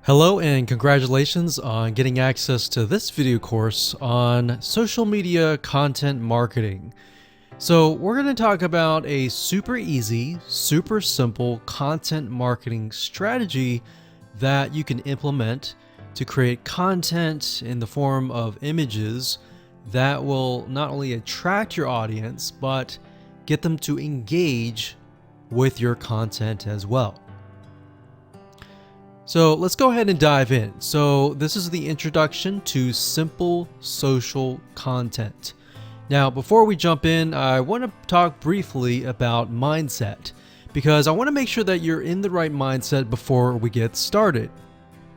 Hello and congratulations on getting access to this video course on social media content marketing. So we're going to talk about a super easy, super simple content marketing strategy that you can implement to create content in the form of images that will not only attract your audience, but get them to engage with your content as well. So let's go ahead and dive in. So this is the introduction to simple social content. Now, before we jump in, I want to talk briefly about mindset, because I want to make sure that you're in the right mindset before we get started.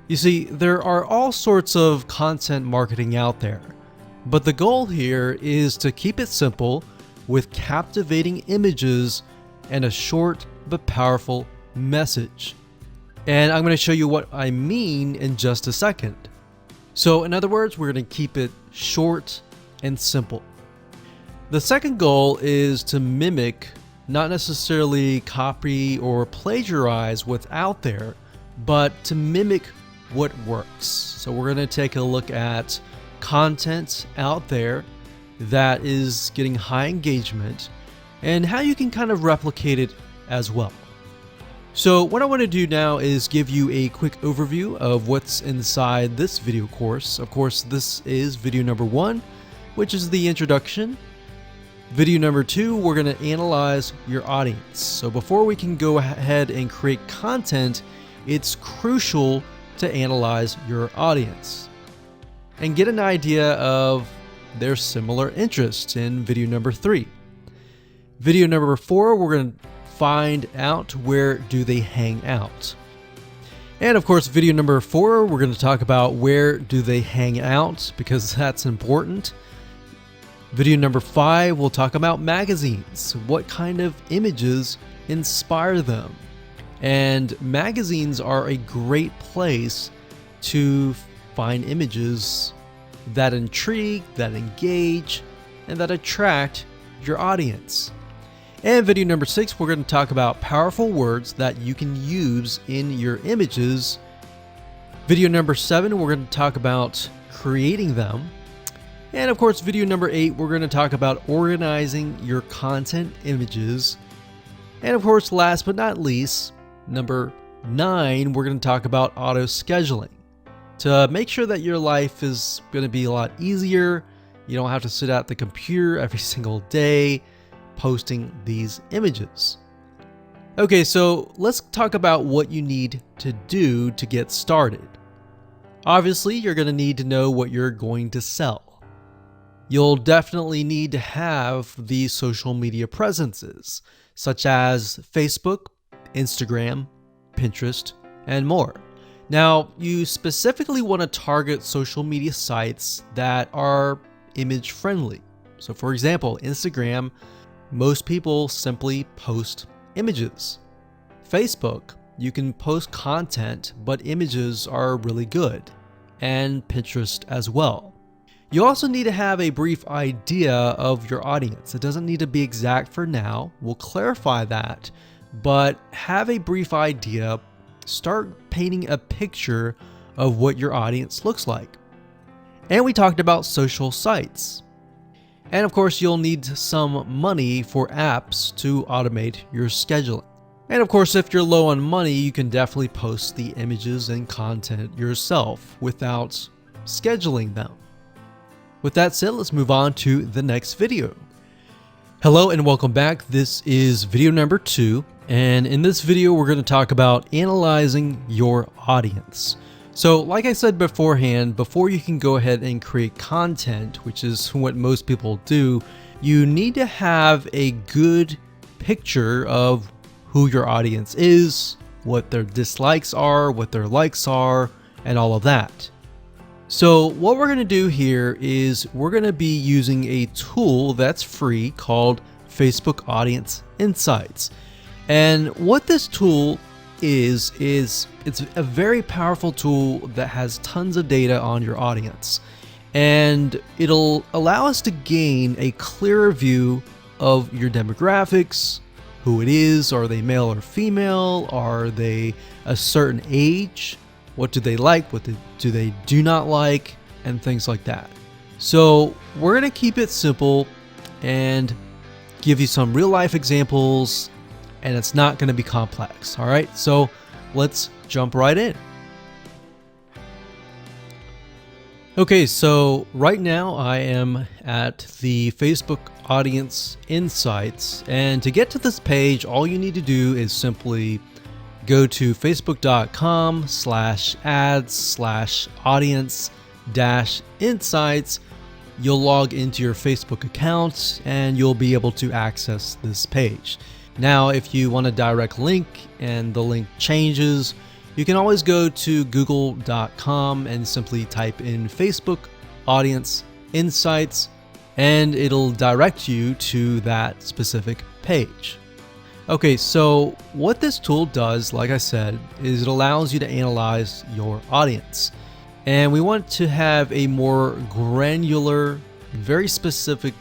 You see, there are all sorts of content marketing out there, but the goal here is to keep it simple with captivating images and a short but powerful message. And I'm going to show you what I mean in just a second. So in other words, we're going to keep it short and simple. The second goal is to mimic, not necessarily copy or plagiarize what's out there, but to mimic what works. So we're going to take a look at content out there that is getting high engagement and how you can kind of replicate it as well. So what I want to do now is give you a quick overview of what's inside this video course. Of course, this is video number 1, which is the introduction. Video number 2, we're going to analyze your audience. So before we can go ahead and create content, it's crucial to analyze your audience and get an idea of their similar interests in video number 3. Video number 4, we're going to find out where do they hang out. And of course, video number 4, we're going to talk about where do they hang out, because that's important. Video number 5, we'll talk about magazines. What kind of images inspire them? And magazines are a great place to find images that intrigue, that engage, and that attract your audience. And video number 6, we're going to talk about powerful words that you can use in your images. Video number 7, we're going to talk about creating them. And of course, video number 8, we're going to talk about organizing your content images. And of course, last but not least, number 9, we're going to talk about auto scheduling to make sure that your life is going to be a lot easier. You don't have to sit at the computer every single day posting these images. Okay, so let's talk about what you need to do to get started. Obviously, you're going to need to know what you're going to sell. You'll definitely need to have these social media presences, such as Facebook, Instagram, Pinterest, and more. Now, you specifically want to target social media sites that are image friendly. So for example, Instagram, most people simply post images. Facebook, you can post content, but images are really good. And Pinterest as well. You also need to have a brief idea of your audience. It doesn't need to be exact for now. We'll clarify that. But have a brief idea. Start painting a picture of what your audience looks like. And we talked about social sites. And of course, you'll need some money for apps to automate your scheduling. And of course, if you're low on money, you can definitely post the images and content yourself without scheduling them. With that said, let's move on to the next video. Hello and welcome back. This is video number 2. And in this video, we're going to talk about analyzing your audience. So like I said beforehand, before you can go ahead and create content, which is what most people do, you need to have a good picture of who your audience is, what their dislikes are, what their likes are, and all of that. So what we're going to do here is we're going to be using a tool that's free called Facebook Audience Insights. And what this tool is it's a very powerful tool that has tons of data on your audience, and it'll allow us to gain a clearer view of your demographics, who it is, are they male or female, are they a certain age, What do they like? What do they do not like? And things like that. So we're going to keep it simple and give you some real life examples, and it's not going to be complex. All right, so let's jump right in. Okay, so right now I am at the Facebook Audience Insights, and to get to this page, all you need to do is simply go to facebook.com/ads/audience-insights. You'll log into your Facebook account and you'll be able to access this page. Now, if you want a direct link and the link changes, you can always go to google.com and simply type in Facebook Audience Insights, and it'll direct you to that specific page. Okay, so what this tool does, like I said, is it allows you to analyze your audience. And we want to have a more granular, very specific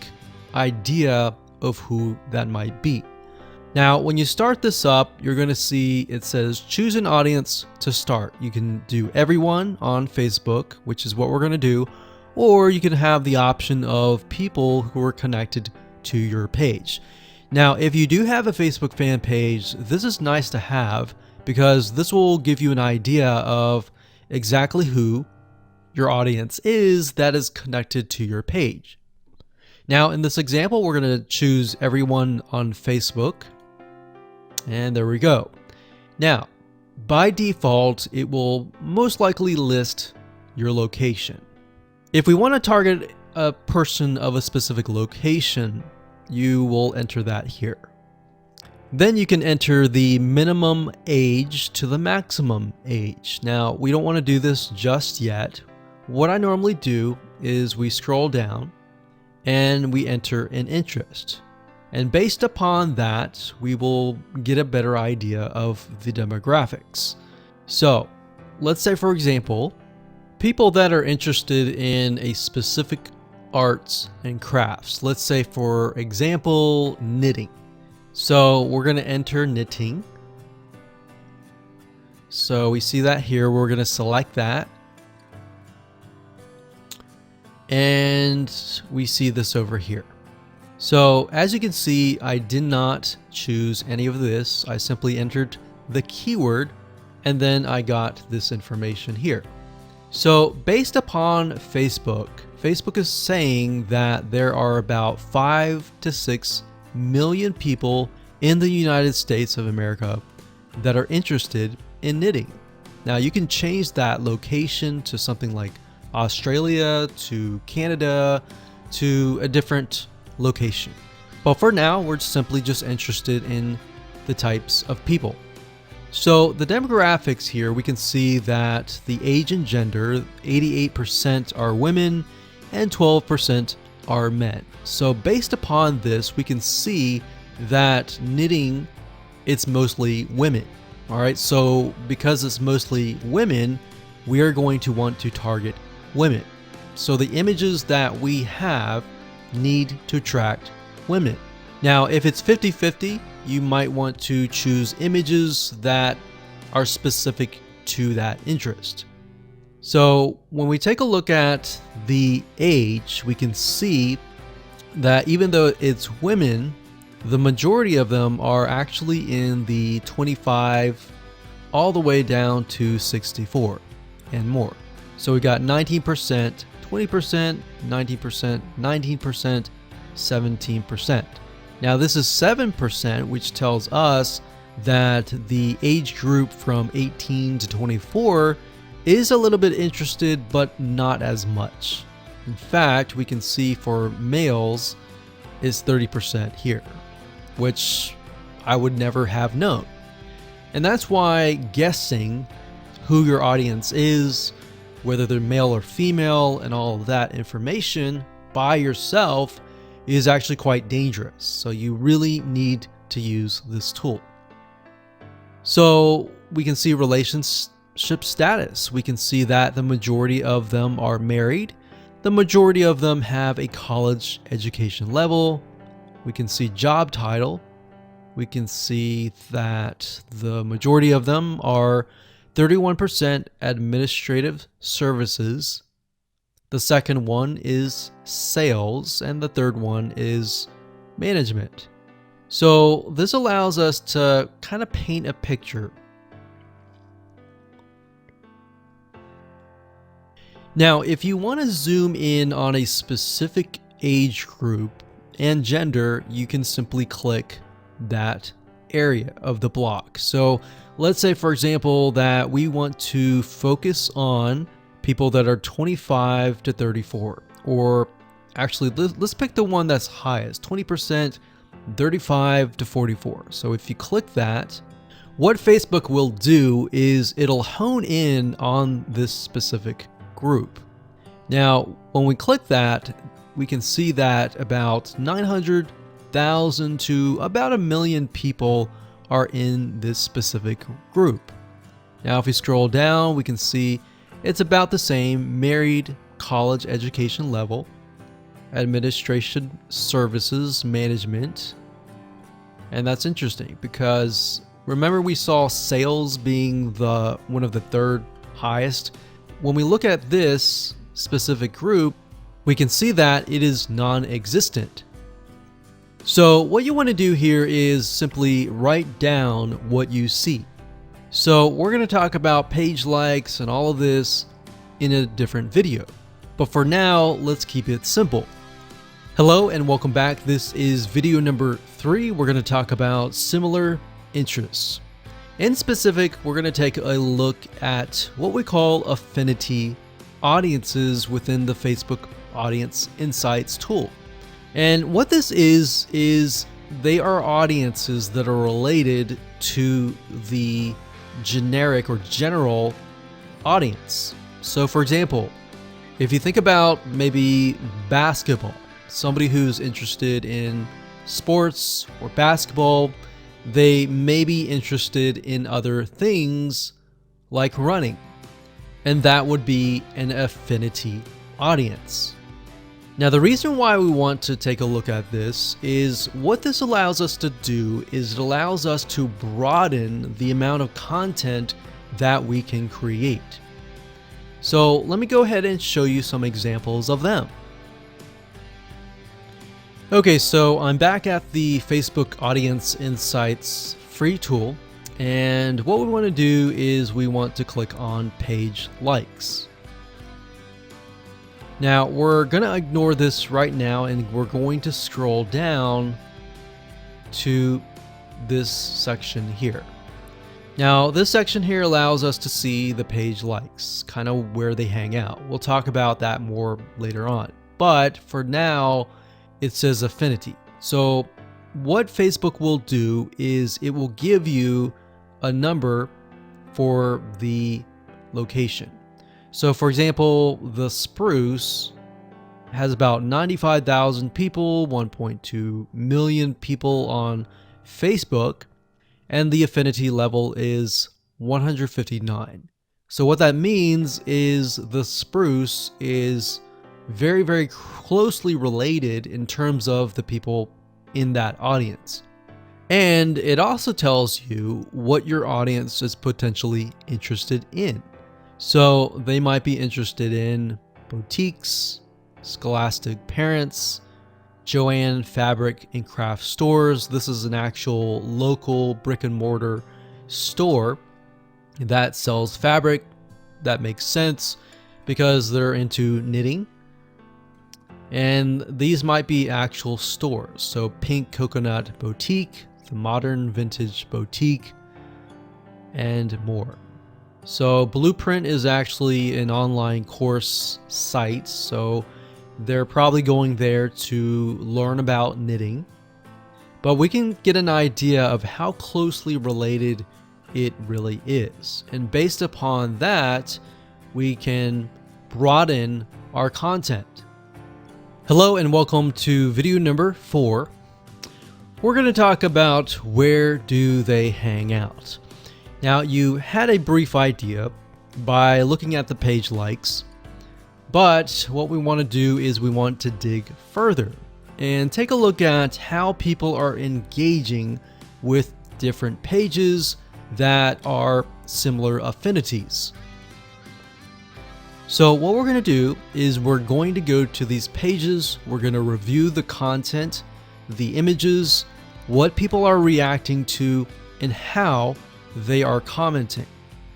idea of who that might be. Now, when you start this up, you're going to see it says choose an audience to start. You can do everyone on Facebook, which is what we're going to do, or you can have the option of people who are connected to your page. Now, if you do have a Facebook fan page, this is nice to have because this will give you an idea of exactly who your audience is that is connected to your page. Now, in this example, we're going to choose everyone on Facebook. And there we go. Now, by default, it will most likely list your location. If we want to target a person of a specific location, you will enter that here. Then you can enter the minimum age to the maximum age. Now, we don't want to do this just yet. What I normally do is we scroll down and we enter an interest. And based upon that, we will get a better idea of the demographics. So let's say, for example, people that are interested in a specific arts and crafts. Let's say, for example, knitting. So we're going to enter knitting. So we see that here. We're going to select that. And we see this over here. So as you can see, I did not choose any of this. I simply entered the keyword and then I got this information here. So based upon Facebook is saying that there are about 5 to 6 million people in the United States of America that are interested in knitting. Now you can change that location to something like Australia, to Canada, to a different location. But for now, we're simply just interested in the types of people. So the demographics here, we can see that the age and gender, 88% are women and 12% are men. So based upon this, we can see that knitting, it's mostly women. All right, so because it's mostly women, we are going to want to target women. So the images that we have need to attract women. Now, if it's 50-50, you might want to choose images that are specific to that interest. So when we take a look at the age, we can see that even though it's women, the majority of them are actually in the 25 all the way down to 64 and more. So we got 19%, 20%, 19%, 19%, 17%. Now this is 7%, which tells us that the age group from 18 to 24 is a little bit interested, but not as much. In fact, we can see for males is 30% here, which I would never have known. And that's why guessing who your audience is, whether they're male or female, and all of that information by yourself is actually quite dangerous. So you really need to use this tool. So we can see relationship status. We can see that the majority of them are married. The majority of them have a college education level. We can see job title. We can see that the majority of them are 31% administrative services. The second one is sales, and the third one is management. So this allows us to kind of paint a picture. Now, if you want to zoom in on a specific age group and gender, you can simply click that area of the block. So let's say, for example, that we want to focus on people that are 25 to 34, or actually let's pick the one that's highest, 20%, 35 to 44. So if you click that, what Facebook will do is it'll hone in on this specific group. Now, when we click that, we can see that about 900,000 to about 1 million people are in this specific group. Now, if we scroll down, we can see it's about the same: married, college education level, administration services, management. And that's interesting because remember we saw sales being one of the third highest. When we look at this specific group, we can see that it is non-existent. So what you want to do here is simply write down what you see. So we're going to talk about page likes and all of this in a different video. But for now, let's keep it simple. Hello and welcome back. This is video number 3. We're going to talk about similar interests. In specific, we're going to take a look at what we call affinity audiences within the Facebook Audience Insights tool. And what this is they are audiences that are related to the generic or general audience. So for example, if you think about maybe basketball, somebody who's interested in sports or basketball, they may be interested in other things like running, and that would be an affinity audience. Now, the reason why we want to take a look at this is what this allows us to do is it allows us to broaden the amount of content that we can create. So let me go ahead and show you some examples of them. Okay, so I'm back at the Facebook Audience Insights free tool, and what we want to do is we want to click on page likes. Now we're going to ignore this right now and we're going to scroll down to this section here. Now this section here allows us to see the page likes, kind of where they hang out. We'll talk about that more later on, but for now it says affinity. So what Facebook will do is it will give you a number for the location. So for example, the Spruce has about 95,000 people, 1.2 million people on Facebook, and the affinity level is 159. So what that means is the Spruce is very, very closely related in terms of the people in that audience. And it also tells you what your audience is potentially interested in. So they might be interested in boutiques, scholastic parents, Joann fabric and craft stores. This is an actual local brick and mortar store that sells fabric. That makes sense because they're into knitting. And these might be actual stores. So Pink Coconut Boutique, the Modern Vintage Boutique, and more. So Blueprint is actually an online course site. So they're probably going there to learn about knitting. But we can get an idea of how closely related it really is. And based upon that, we can broaden our content. Hello and welcome to video number 4. We're going to talk about where do they hang out. Now, you had a brief idea by looking at the page likes, but what we want to do is we want to dig further and take a look at how people are engaging with different pages that are similar affinities. So what we're going to do is we're going to go to these pages, we're going to review the content, the images, what people are reacting to, and how they are commenting.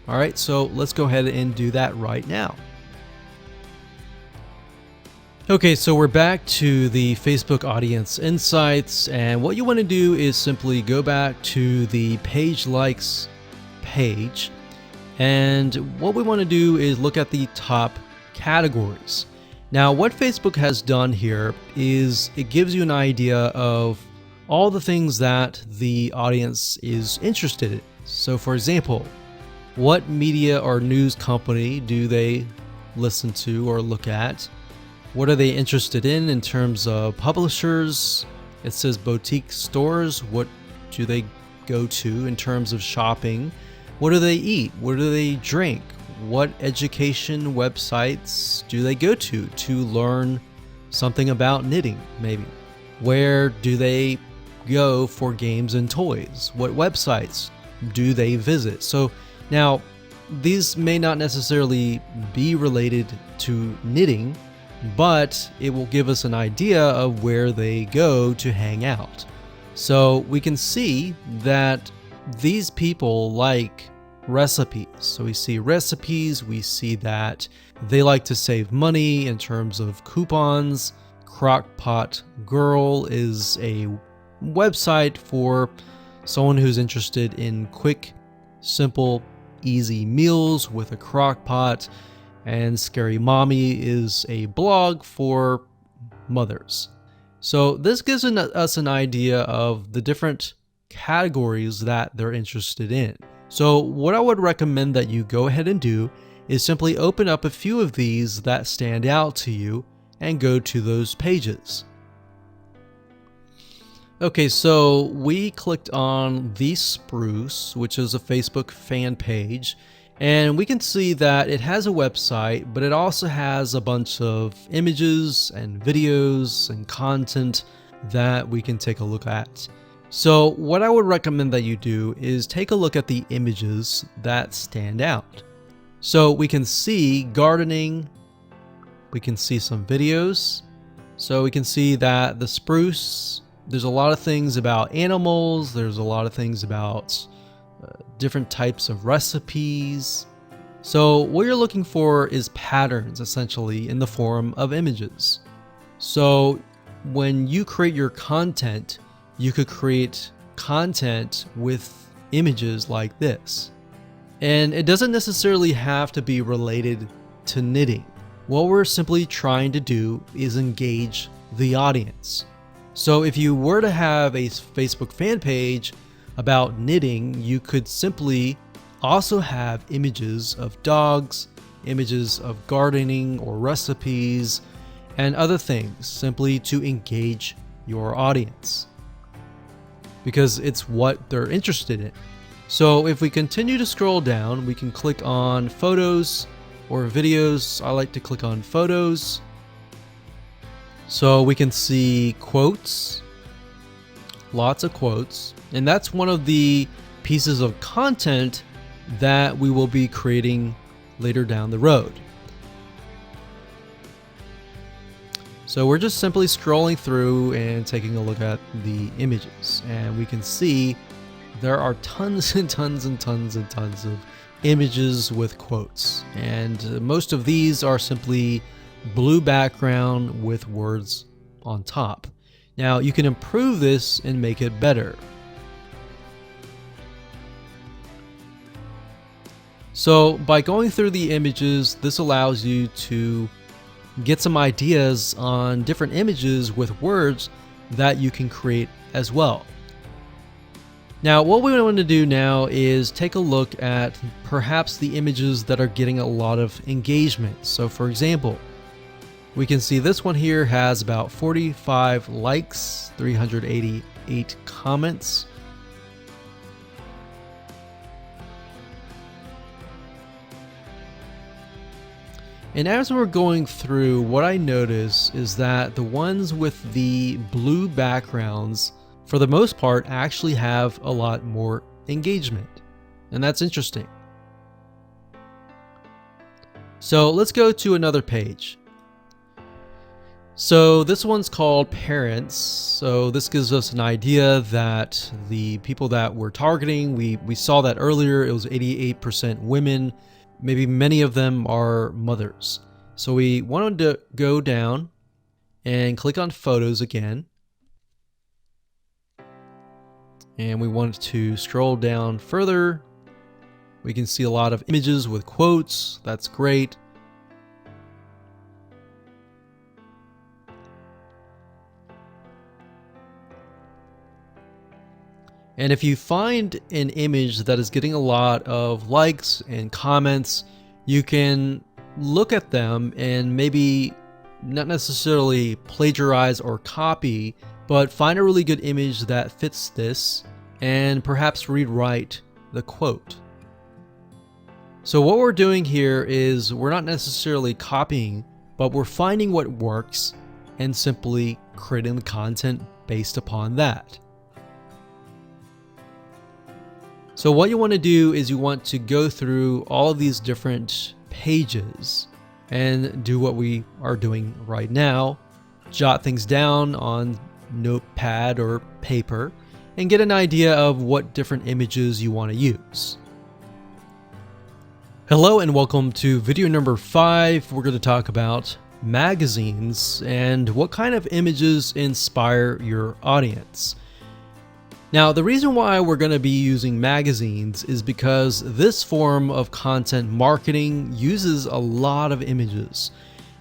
All right, so let's go ahead and do that right now. Okay, so we're back to the Facebook Audience Insights, and what you want to do is simply go back to the page likes page, and what we want to do is look at the top categories. Now, what Facebook has done here is it gives you an idea of all the things that the audience is interested in. So for example, what media or news company do they listen to or look at? What are they interested in terms of publishers? It says boutique stores. What do they go to in terms of shopping? What do they eat? What do they drink? What education websites do they go to learn something about knitting, maybe? Where do they go for games and toys? What websites do they visit? So now, these may not necessarily be related to knitting, but it will give us an idea of where they go to hang out. So we can see that these people like recipes. So we see recipes, we see that they like to save money in terms of coupons. Crockpot Girl is a website for someone who's interested in quick, simple, easy meals with a crock pot. And Scary Mommy is a blog for mothers. So this gives us an idea of the different categories that they're interested in. So what I would recommend that you go ahead and do is simply open up a few of these that stand out to you and go to those pages. Okay, so we clicked on The Spruce, which is a Facebook fan page. And we can see that it has a website, but it also has a bunch of images and videos and content that we can take a look at. So what I would recommend that you do is take a look at the images that stand out. So we can see gardening, we can see some videos. So we can see that the spruce, there's a lot of things about animals, there's a lot of things about different types of recipes. So what you're looking for is patterns, essentially, in the form of images. So when you create your content, you could create content with images like this. And it doesn't necessarily have to be related to knitting. What we're simply trying to do is engage the audience. So if you were to have a Facebook fan page about knitting, you could simply also have images of dogs, images of gardening or recipes, and other things, simply to engage your audience, because it's what they're interested in. So if we continue to scroll down, we can click on photos or videos. I like to click on photos. So we can see quotes, lots of quotes, and that's one of the pieces of content that we will be creating later down the road. So we're just simply scrolling through and taking a look at the images, and we can see there are tons and tons and tons and tons of images with quotes, and most of these are simply blue background with words on top. Now you can improve this and make it better. So by going through the images, this allows you to get some ideas on different images with words that you can create as well. Now what we want to do now is take a look at perhaps the images that are getting a lot of engagement. So for example, we can see this one here has about 45 likes, 388 comments. And as we're going through, what I notice is that the ones with the blue backgrounds, for the most part, actually have a lot more engagement. And that's interesting. So let's go to another page. So this one's called parents. So this gives us an idea that the people that we're targeting, we saw that earlier, it was 88% women. Maybe many of them are mothers. So we wanted to go down and click on photos again. And we want to scroll down further. We can see a lot of images with quotes. That's great. And if you find an image that is getting a lot of likes and comments, you can look at them and maybe not necessarily plagiarize or copy, but find a really good image that fits this and perhaps rewrite the quote. So what we're doing here is we're not necessarily copying, but we're finding what works and simply creating the content based upon that. So what you want to do is you want to go through all of these different pages and do what we are doing right now. Jot things down on notepad or paper and get an idea of what different images you want to use. Hello and welcome to video number 5. We're going to talk about magazines and what kind of images inspire your audience. Now, the reason why we're going to be using magazines is because this form of content marketing uses a lot of images.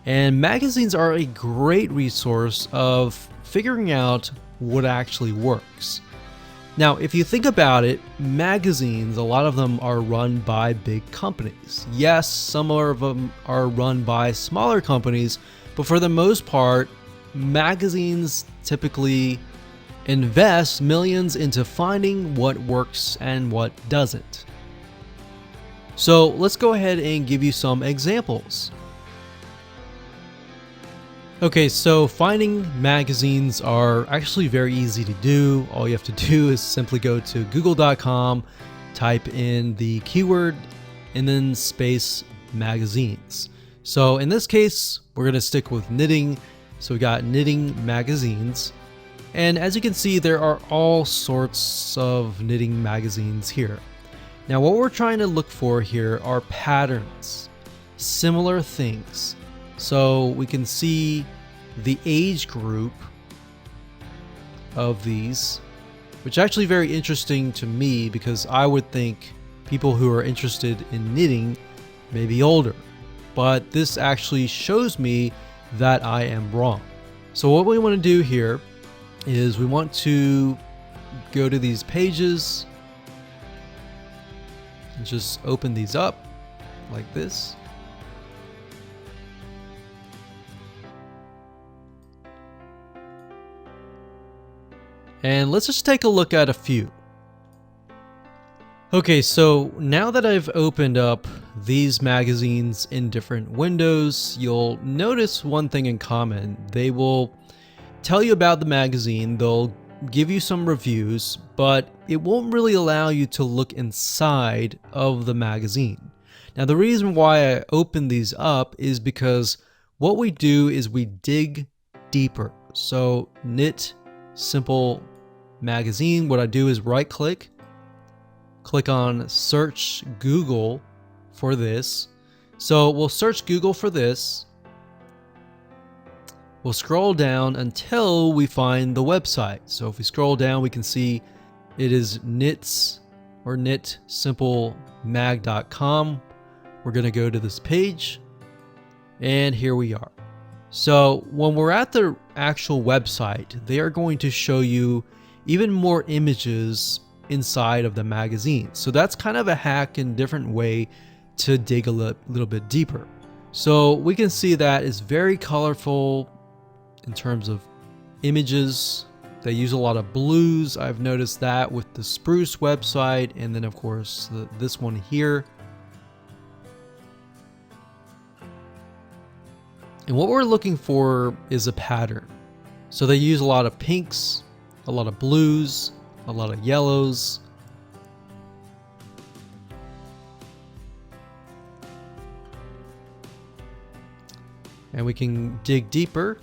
And magazines are a great resource of figuring out what actually works. Now, if you think about it, magazines, a lot of them are run by big companies. Yes, some of them are run by smaller companies, but for the most part, magazines typically invest millions into finding what works and what doesn't. So let's go ahead and give you some examples. Okay, so finding magazines are actually very easy to do. All you have to do is simply go to google.com, type in the keyword, and then space magazines. So in this case, we're going to stick with knitting. So we got knitting magazines. And as you can see, there are all sorts of knitting magazines here. Now, what we're trying to look for here are patterns, similar things. So we can see the age group of these, which is actually very interesting to me because I would think people who are interested in knitting may be older. But this actually shows me that I am wrong. So what we want to do here is we want to go to these pages and just open these up like this. And let's just take a look at a few. Okay, so now that I've opened up these magazines in different windows, you'll notice one thing in common. They will tell you about the magazine, they'll give you some reviews, but it won't really allow you to look inside of the magazine. Now, the reason why I open these up is because what we do is we dig deeper. So knit simple magazine, what I do is right click on search Google for this. So we'll search Google for this. We'll scroll down until we find the website. So if we scroll down, we can see it is knits or knitsimplemag.com. We're going to go to this page and here we are. So when we're at the actual website, they are going to show you even more images inside of the magazine. So that's kind of a hack and different way to dig a little bit deeper. So we can see that it's very colorful in terms of images. They use a lot of blues. I've noticed that with the Spruce website, and then of course this one here. And what we're looking for is a pattern. So they use a lot of pinks, a lot of blues, a lot of yellows. And we can dig deeper,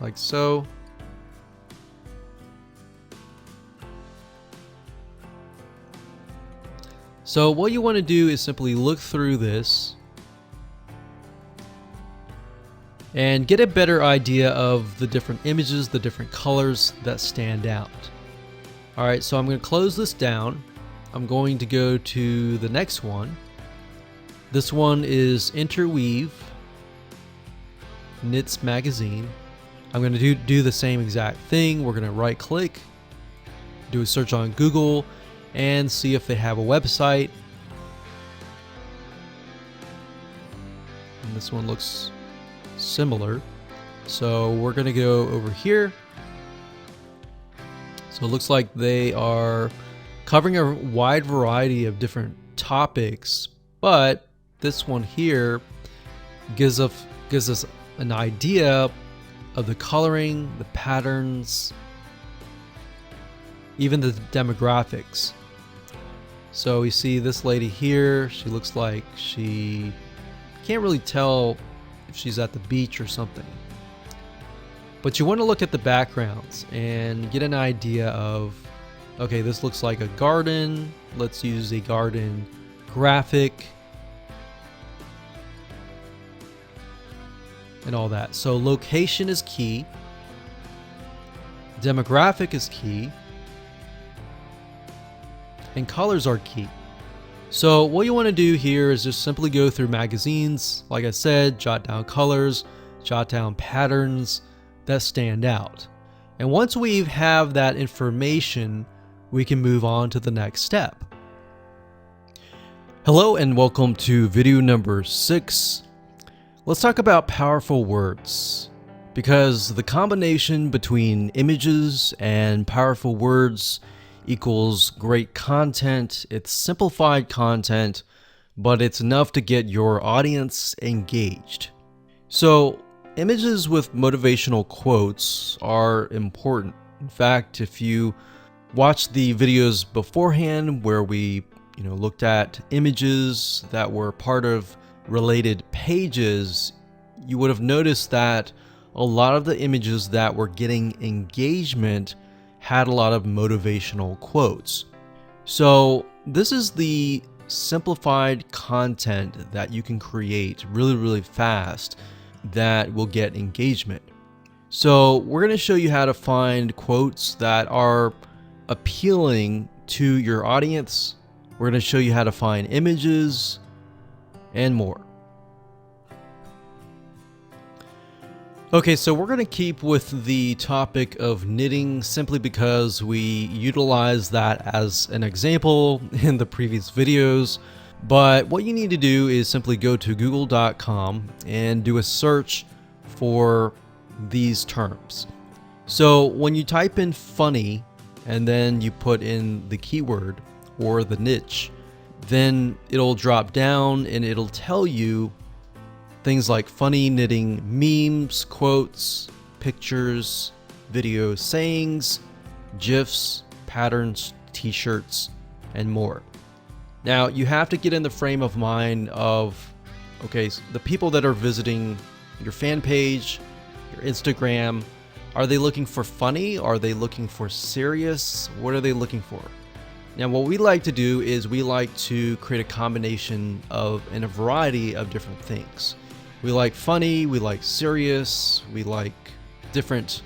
like so. So what you want to do is simply look through this and get a better idea of the different images, the different colors that stand out. All right, so I'm going to close this down. I'm going to go to the next one. This one is Interweave Knits Magazine. I'm going to do the same exact thing. We're going to right click, do a search on Google, and see if they have a website. And this one looks similar. So we're going to go over here. So it looks like they are covering a wide variety of different topics, but this one here gives us an idea of the coloring, the patterns, even the demographics. So we see this lady here, she looks like she can't really tell if she's at the beach or something. But you want to look at the backgrounds and get an idea of, okay, this looks like a garden. Let's use a garden graphic and all that. So location is key. Demographic is key. And colors are key. So what you want to do here is just simply go through magazines. Like I said, jot down colors, jot down patterns that stand out. And once we have that information, we can move on to the next step. Hello and welcome to video number 6. Let's talk about powerful words, because the combination between images and powerful words equals great content. It's simplified content, but it's enough to get your audience engaged. So images with motivational quotes are important. In fact, if you watch the videos beforehand where we looked at images that were part of related pages, you would have noticed that a lot of the images that were getting engagement had a lot of motivational quotes. So this is the simplified content that you can create really fast that will get engagement. So we're going to show you how to find quotes that are appealing to your audience. We're going to show you how to find images and more. Okay, so we're going to keep with the topic of knitting simply because we utilized that as an example in the previous videos. But what you need to do is simply go to google.com and do a search for these terms. So when you type in funny and then you put in the keyword or the niche, then it'll drop down and it'll tell you things like funny knitting memes, quotes, pictures, video sayings, GIFs, patterns, t-shirts, and more. Now you have to get in the frame of mind of, okay, so the people that are visiting your fan page, your Instagram, are they looking for funny? Are they looking for serious? What are they looking for? Now what we like to do is we like to create a combination of and a variety of different things. We like funny, we like serious, we like different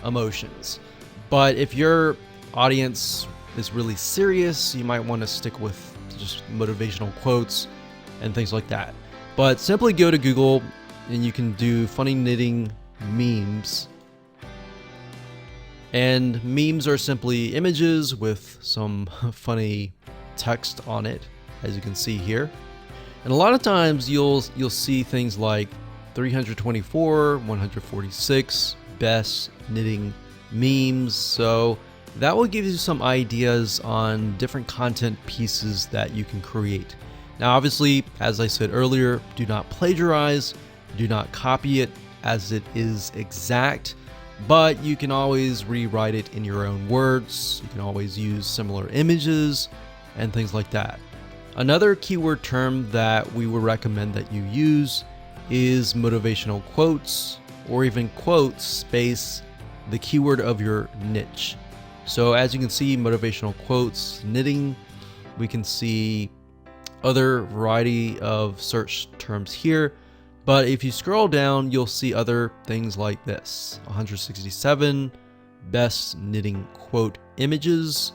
emotions. But if your audience is really serious, you might want to stick with just motivational quotes and things like that. But simply go to Google and you can do funny knitting memes. And memes are simply images with some funny text on it, as you can see here. And a lot of times you'll see things like 324, 146 best knitting memes. So that will give you some ideas on different content pieces that you can create. Now, obviously, as I said earlier, do not plagiarize, do not copy it as it is exact, but you can always rewrite it in your own words. You can always use similar images and things like that. Another keyword term that we would recommend that you use is motivational quotes, or even quotes space the keyword of your niche. So as you can see, motivational quotes, knitting, we can see other variety of search terms here. But if you scroll down, you'll see other things like this: 167 best knitting quote images,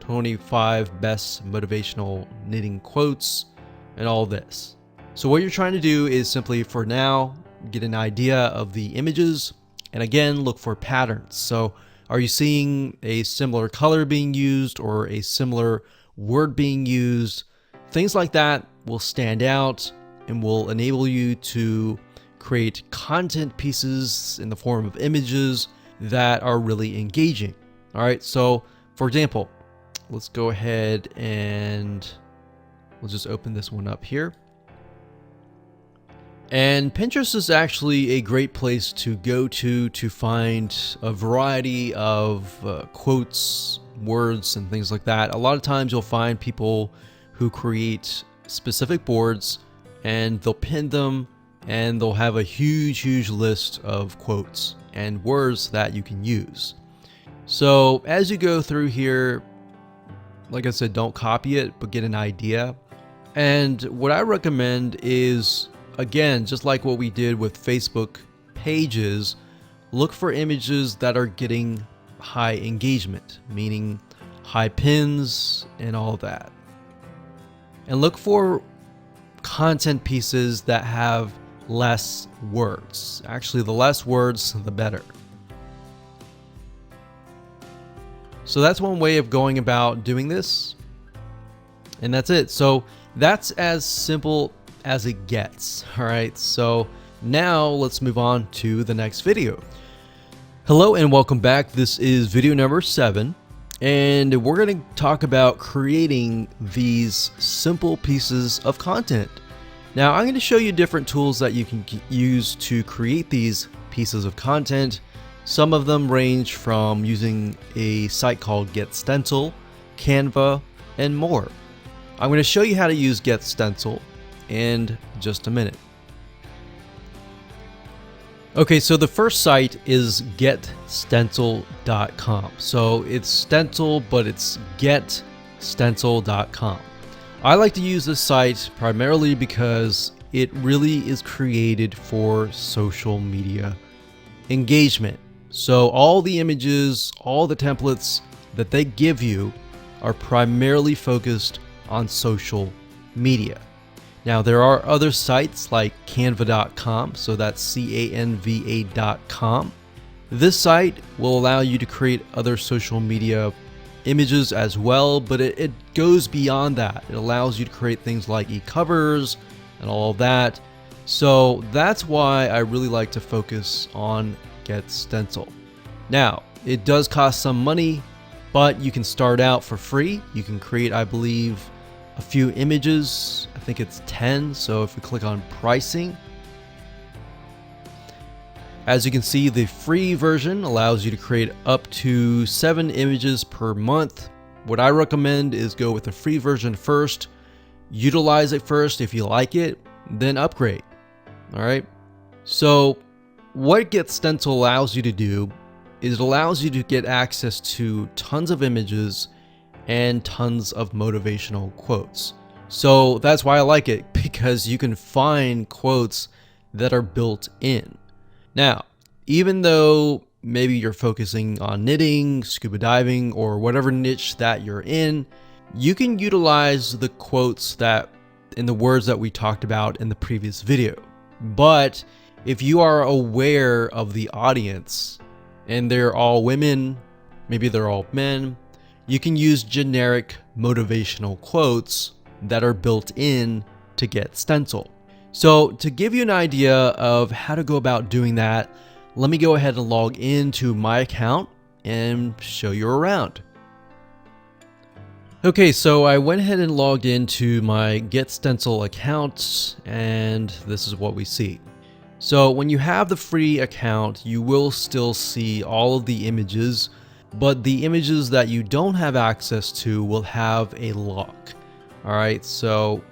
25 best motivational knitting quotes, and all this. So what you're trying to do is simply, for now, get an idea of the images, and again, look for patterns. So are you seeing a similar color being used or a similar word being used? Things like that will stand out and will enable you to create content pieces in the form of images that are really engaging. All right, so for example, let's go ahead and we'll just open this one up here. And Pinterest is actually a great place to go to find a variety of quotes, words, and things like that. A lot of times you'll find people who create specific boards and they'll pin them and they'll have a huge list of quotes and words that you can use. So as you go through here, like I said, don't copy it, but get an idea. And what I recommend is, again, just like what we did with Facebook pages, look for images that are getting high engagement, meaning high pins and all that. And look for content pieces that have less words. Actually, the less words, the better. So that's one way of going about doing this. And that's it. So that's as simple as it gets. All right, so now let's move on to the next video. Hello and welcome back. This is video number 7, and we're going to talk about creating these simple pieces of content. Now I'm going to show you different tools that you can use to create these pieces of content. Some of them range from using a site called Get Stencil, Canva, and more. I'm going to show you how to use Get Stencil in just a minute. Okay, so the first site is getstencil.com. So it's stencil, but it's getstencil.com. I like to use this site primarily because it really is created for social media engagement. So all the images, all the templates that they give you are primarily focused on social media. Now there are other sites like canva.com, so that's canva.com. This site will allow you to create other social media images as well, but it goes beyond that. It allows you to create things like e-covers and all of that. So that's why I really like to focus on Get Stencil. Now, it does cost some money, but you can start out for free. You can create, I believe, a few images. I think it's 10. So if we click on pricing, as you can see, the free version allows you to create up to 7 images per month. What I recommend is go with the free version first, utilize it first. If you like it, then upgrade. All right. So what Get Stencil allows you to do is it allows you to get access to tons of images and tons of motivational quotes. So that's why I like it, because you can find quotes that are built in. Now, even though maybe you're focusing on knitting, scuba diving, or whatever niche that you're in, you can utilize the quotes that in the words that we talked about in the previous video. But if you are aware of the audience and they're all women, maybe they're all men, you can use generic motivational quotes that are built in to Get Stencil. So to give you an idea of how to go about doing that, let me go ahead and log into my account and show you around. Okay, so I went ahead and logged into my Get Stencil account, and this is what we see. So when you have the free account, you will still see all of the images, but the images that you don't have access to will have a lock. All right, so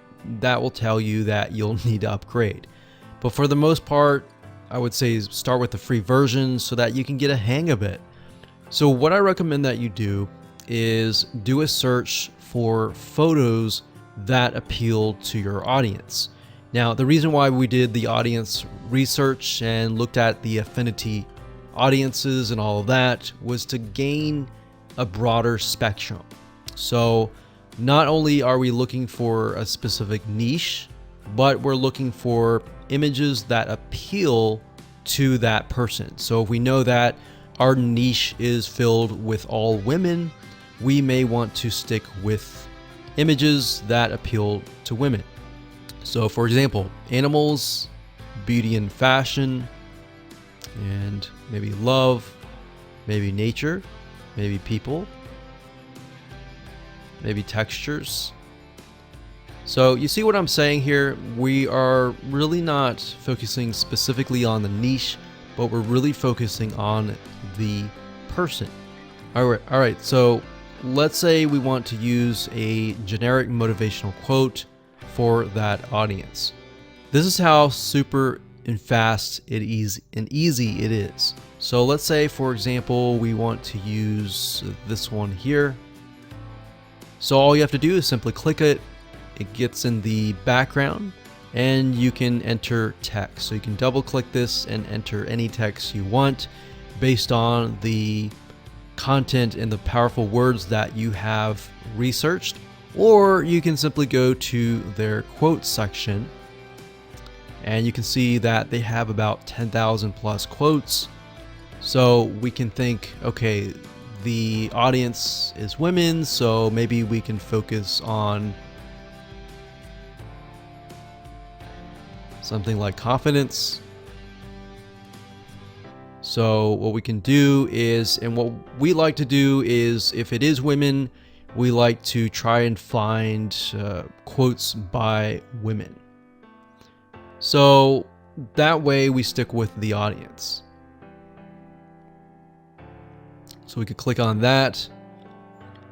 that will tell you that you'll need to upgrade. But for the most part, I would say start with the free version so that you can get a hang of it. So what I recommend that you do is do a search for photos that appeal to your audience. Now, the reason why we did the audience research and looked at the affinity audiences and all of that was to gain a broader spectrum. So not only are we looking for a specific niche, but we're looking for images that appeal to that person. So if we know that our niche is filled with all women, we may want to stick with images that appeal to women. So for example, animals, beauty and fashion, and maybe love, maybe nature, maybe people, maybe textures. So you see what I'm saying here? We are really not focusing specifically on the niche, but we're really focusing on the person. All right. So let's say we want to use a generic motivational quote for that audience. This is how super and fast and easy it is. So let's say, for example, we want to use this one here. So all you have to do is simply click it. It gets in the background and you can enter text. So you can double click this and enter any text you want based on the content and the powerful words that you have researched. Or you can simply go to their quote section and you can see that they have about 10,000 plus quotes. So we can think, okay, the audience is women, so maybe we can focus on something like confidence. So what we can do is, and what we like to do is, if it is women, we like to try and find quotes by women. So that way we stick with the audience. So we could click on that.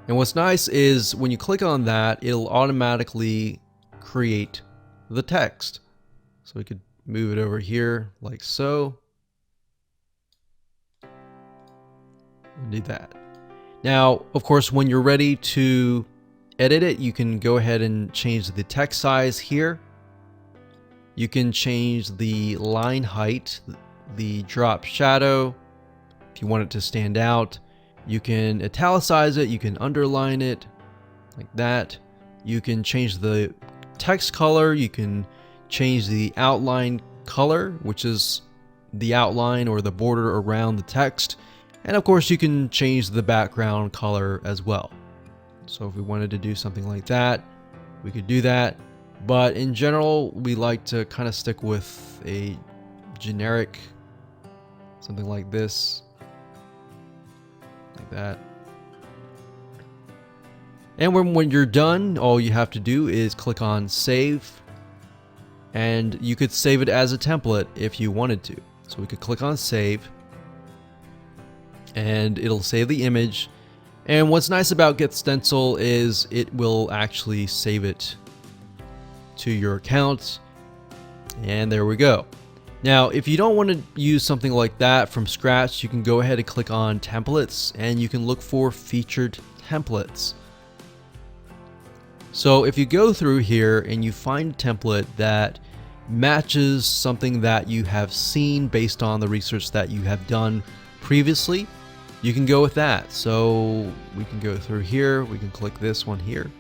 And what's nice is when you click on that, it'll automatically create the text. So we could move it over here like so. And do that. Now, of course, when you're ready to edit it, you can go ahead and change the text size here. You can change the line height, the drop shadow, if you want it to stand out. You can italicize it, you can underline it like that. You can change the text color, you can change the outline color, which is the outline or the border around the text. And of course, you can change the background color as well. So if we wanted to do something like that, we could do that. But in general, we like to kind of stick with a generic, something like this, like that. And when you're done, all you have to do is click on save. And you could save it as a template if you wanted to. So we could click on save. And it'll save the image. And what's nice about Get Stencil is it will actually save it to your account. And there we go. Now, if you don't want to use something like that from scratch, you can go ahead and click on templates and you can look for featured templates. So if you go through here and you find a template that matches something that you have seen based on the research that you have done previously, you can go with that. So we can go through here, we can click this one here.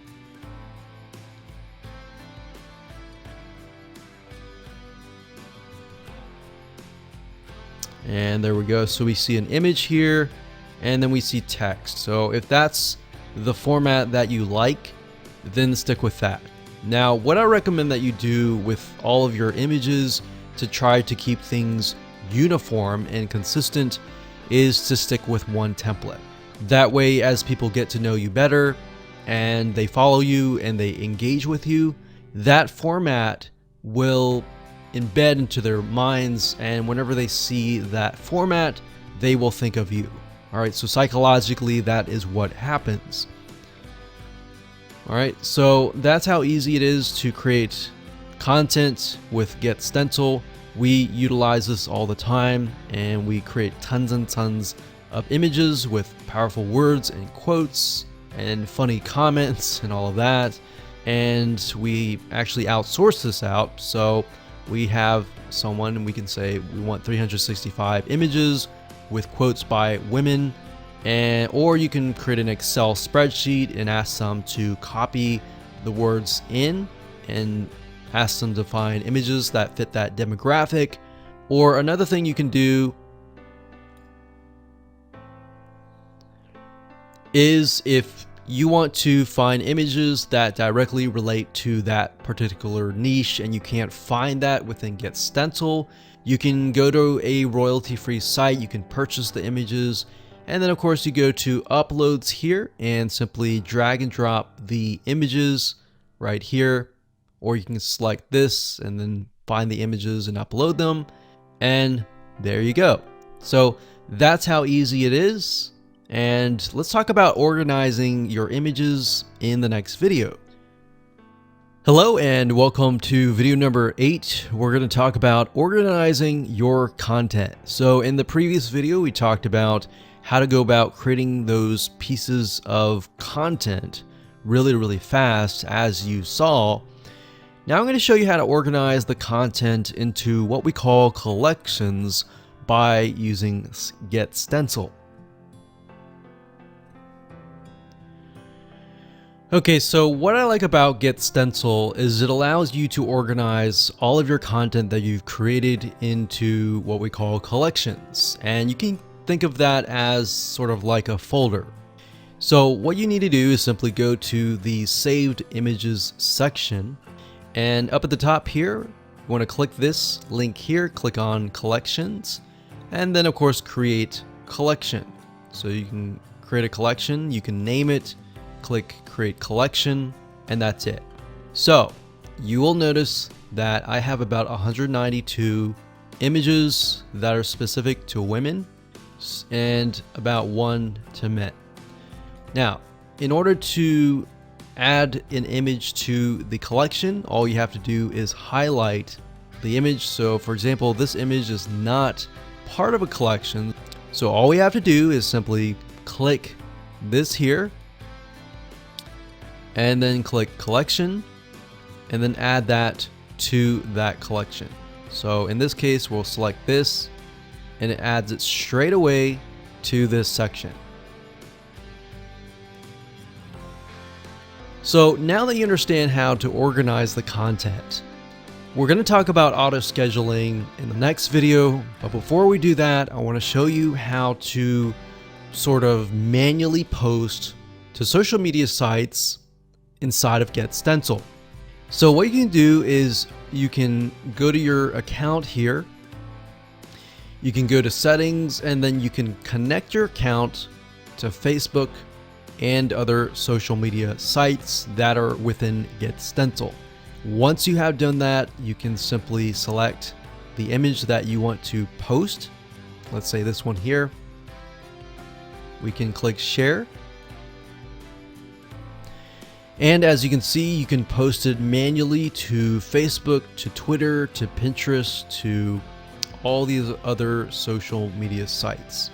And there we go. So we see an image here and then we see text. So if that's the format that you like, then stick with that. Now, what I recommend that you do with all of your images to try to keep things uniform and consistent is to stick with one template. That way, as people get to know you better and they follow you and they engage with you, that format will embed into their minds, and whenever they see that format, they will think of you. All right, so psychologically, that is what happens. All right, so that's how easy it is to create content with Get Stencil. We utilize this all the time, and we create tons and tons of images with powerful words and quotes and funny comments and all of that. And we actually outsource this out. So we have someone, and we can say we want 365 images with quotes by women, or you can create an Excel spreadsheet and ask them to copy the words in and ask them to find images that fit that demographic. Or another thing you can do is, if you want to find images that directly relate to that particular niche and you can't find that within Get Stencil, you can go to a royalty-free site, you can purchase the images, and then of course you go to uploads here and simply drag and drop the images right here, or you can select this and then find the images and upload them, and there you go. So that's how easy it is. And let's talk about organizing your images in the next video. Hello and welcome to video number 8. We're going to talk about organizing your content. So in the previous video, we talked about how to go about creating those pieces of content really fast, as you saw. Now I'm going to show you how to organize the content into what we call collections by using Get Stencil. Okay, so what I like about Get Stencil is it allows you to organize all of your content that you've created into what we call collections. And you can think of that as sort of like a folder. So what you need to do is simply go to the Saved Images section. And up at the top here, you want to click this link here, click on Collections, and then of course create collection. So you can create a collection, you can name it, click create collection, and that's it. So you will notice that I have about 192 images that are specific to women and about 1 to men. Now, in order to add an image to the collection, all you have to do is highlight the image. So for example, this image is not part of a collection. So all we have to do is simply click this here, and then click collection, and then add that to that collection. So in this case, we'll select this, and it adds it straight away to this section. So now that you understand how to organize the content, we're going to talk about auto scheduling in the next video. But before we do that, I want to show you how to sort of manually post to social media sites inside of Get Stencil. So what you can do is you can go to your account here, you can go to settings, and then you can connect your account to Facebook and other social media sites that are within Get Stencil. Once you have done that, you can simply select the image that you want to post. Let's say this one here. We can click share. And as you can see, you can post it manually to Facebook, to Twitter, to Pinterest, to all these other social media sites.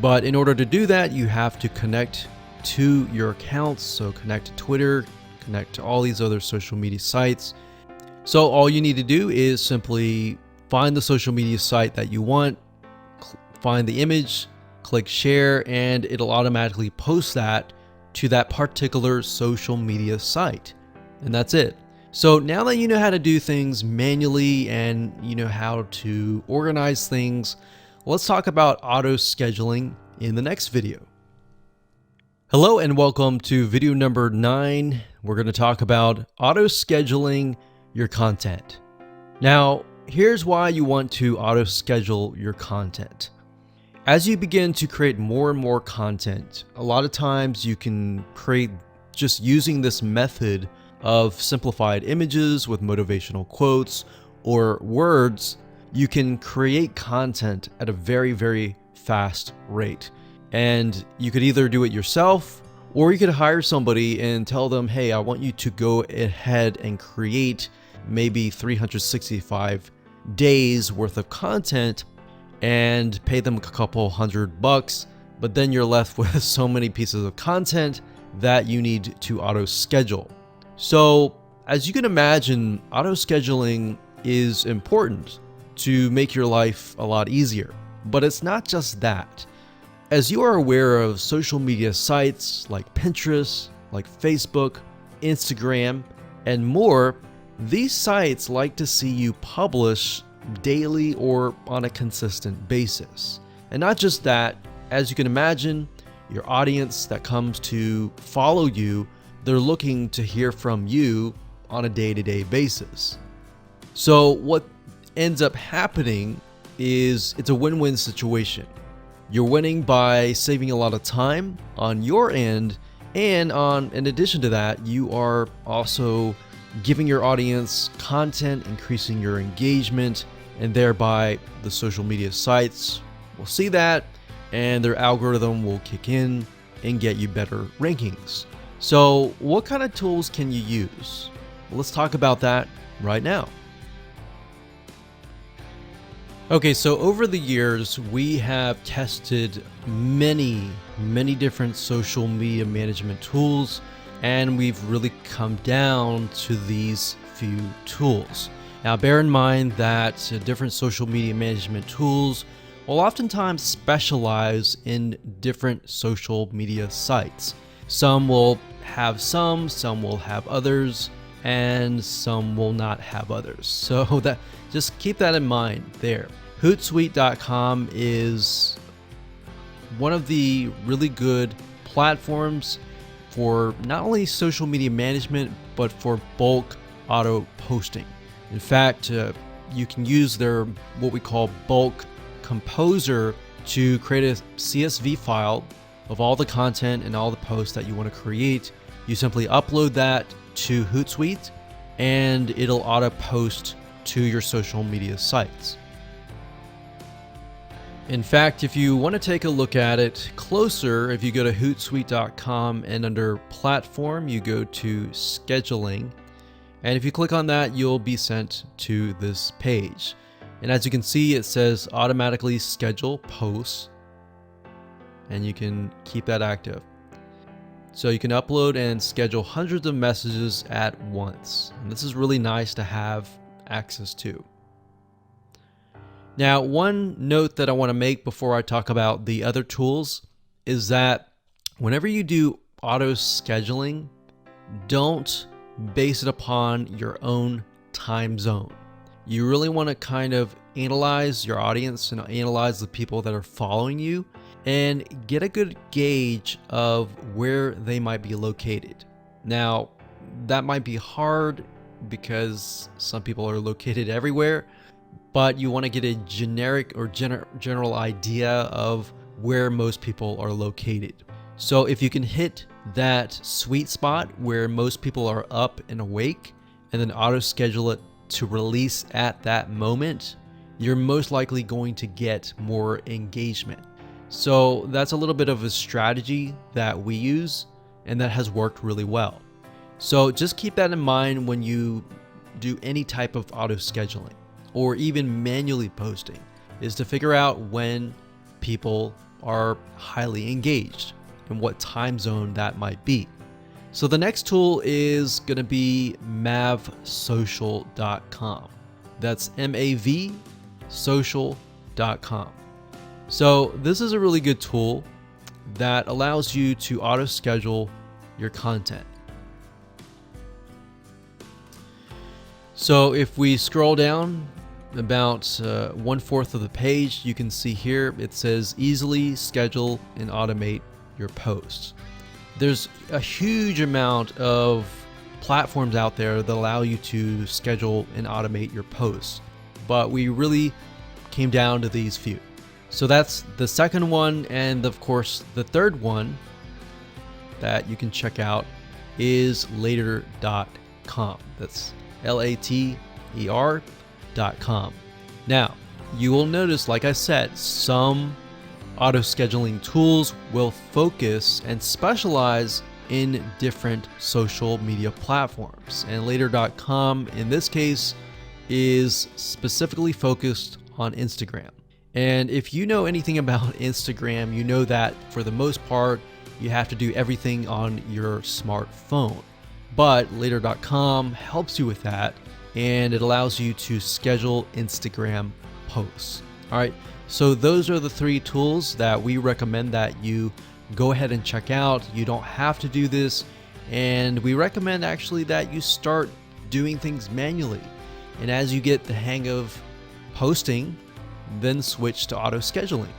But in order to do that, you have to connect to your accounts. So connect to Twitter, connect to all these other social media sites. So all you need to do is simply find the social media site that you want, find the image, click share, and it'll automatically post that to that particular social media site. And that's it. So now that you know how to do things manually and you know how to organize things, let's talk about auto scheduling in the next video. Hello and welcome to video number 9. We're going to talk about auto scheduling your content. Now, here's why you want to auto schedule your content. As you begin to create more and more content, a lot of times you can create just using this method of simplified images with motivational quotes or words. You can create content at a very fast rate. And you could either do it yourself, or you could hire somebody and tell them, hey, I want you to go ahead and create maybe 365 days worth of content and pay them a couple $100, but then you're left with so many pieces of content that you need to auto schedule. So as you can imagine, auto scheduling is important to make your life a lot easier, but it's not just that. As you are aware of social media sites like Pinterest, like Facebook, Instagram, and more, these sites like to see you publish daily or on a consistent basis. And not just that, as you can imagine, your audience that comes to follow you, they're looking to hear from you on a day-to-day basis. So what ends up happening is it's a win-win situation. You're winning by saving a lot of time on your end, and in addition to that, you are also giving your audience content, increasing your engagement, and thereby the social media sites will see that and their algorithm will kick in and get you better rankings. So what kind of tools can you use? Well, let's talk about that right now. Okay, so over the years, we have tested many different social media management tools, and we've really come down to these few tools. Now, bear in mind that different social media management tools will oftentimes specialize in different social media sites. Some will have some will have others, and some will not have others. So that just keep that in mind there. Hootsuite.com is one of the really good platforms for not only social media management, but for bulk auto posting. In fact, you can use their what we call bulk composer to create a CSV file of all the content and all the posts that you want to create. You simply upload that to Hootsuite and it'll auto post to your social media sites. In fact, if you want to take a look at it closer, if you go to Hootsuite.com and under platform, you go to scheduling. And if you click on that, you'll be sent to this page. And as you can see, it says automatically schedule posts, and you can keep that active. So you can upload and schedule hundreds of messages at once. And this is really nice to have access to. Now, one note that I want to make before I talk about the other tools is that whenever you do auto scheduling, don't base it upon your own time zone. You really want to kind of analyze your audience and analyze the people that are following you and get a good gauge of where they might be located. Now, that might be hard because some people are located everywhere, but you want to get a generic or general idea of where most people are located. So if you can hit that sweet spot where most people are up and awake and then auto schedule it to release at that moment, you're most likely going to get more engagement. So that's a little bit of a strategy that we use and that has worked really well. So just keep that in mind when you do any type of auto scheduling or even manually posting, is to figure out when people are highly engaged and what time zone that might be. So the next tool is going to be mavsocial.com. That's mavsocial.com. So this is a really good tool that allows you to auto schedule your content. So if we scroll down about 1/4 of the page, you can see here it says easily schedule and automate your posts. There's a huge amount of platforms out there that allow you to schedule and automate your posts, but we really came down to these few. So that's the second one, and of course the third one that you can check out is later.com. That's later.com. Now, you will notice, like I said, some auto scheduling tools will focus and specialize in different social media platforms. And later.com, in this case, is specifically focused on Instagram. And if you know anything about Instagram, you know that for the most part, you have to do everything on your smartphone. But later.com helps you with that, and it allows you to schedule Instagram posts. All right, so those are the 3 tools that we recommend that you go ahead and check out. You don't have to do this, and we recommend actually that you start doing things manually. And as you get the hang of posting, then switch to auto scheduling.